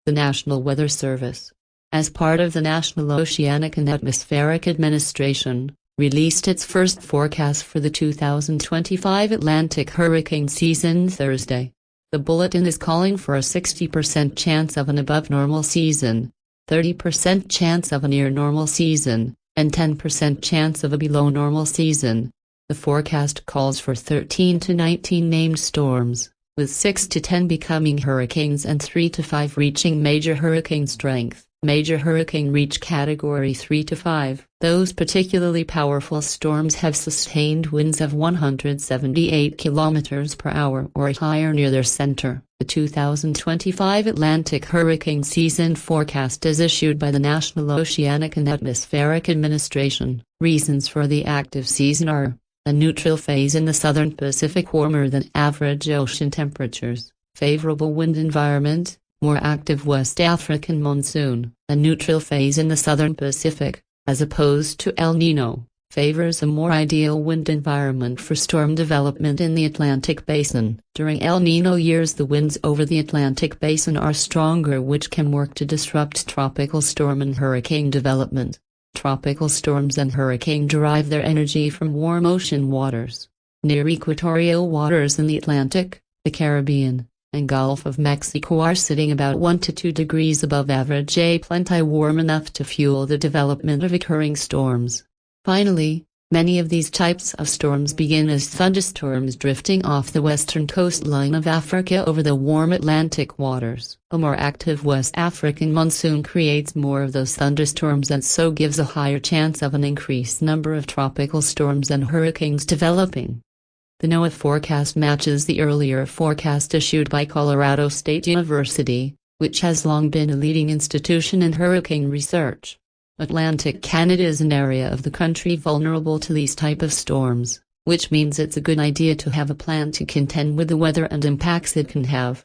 The National Weather Service, as part of the National Oceanic and Atmospheric Administration, released its first forecast for the 2025 Atlantic hurricane season Thursday. The bulletin is calling for a 60% chance of an above-normal season, 30% chance of a near-normal season, and 10% chance of a below-normal season. The forecast calls for 13 to 19 named storms, with 6 to 10 becoming hurricanes and 3 to 5 reaching major hurricane strength. Major hurricane reach Category 3 to 5. Those particularly powerful storms have sustained winds of 178 km per hour or higher near their center. The 2025 Atlantic hurricane season forecast is issued by the National Oceanic and Atmospheric Administration. Reasons for the active season are a neutral phase in the southern Pacific, warmer than average ocean temperatures, favorable wind environment, more active West African monsoon. A neutral phase in the southern Pacific, as opposed to El Niño, favors a more ideal wind environment for storm development in the Atlantic Basin. During El Niño years, the winds over the Atlantic Basin are stronger, which can work to disrupt tropical storm and hurricane development. Tropical storms and hurricane derive their energy from warm ocean waters. Near equatorial waters in the Atlantic, the Caribbean, and Gulf of Mexico are sitting about 1 to 2 degrees above average, plenty warm enough to fuel the development of occurring storms. Finally, many of these types of storms begin as thunderstorms drifting off the western coastline of Africa over the warm Atlantic waters. A more active West African monsoon creates more of those thunderstorms and so gives a higher chance of an increased number of tropical storms and hurricanes developing. The NOAA forecast matches the earlier forecast issued by Colorado State University, which has long been a leading institution in hurricane research. Atlantic Canada is an area of the country vulnerable to these type of storms, which means it's a good idea to have a plan to contend with the weather and impacts it can have.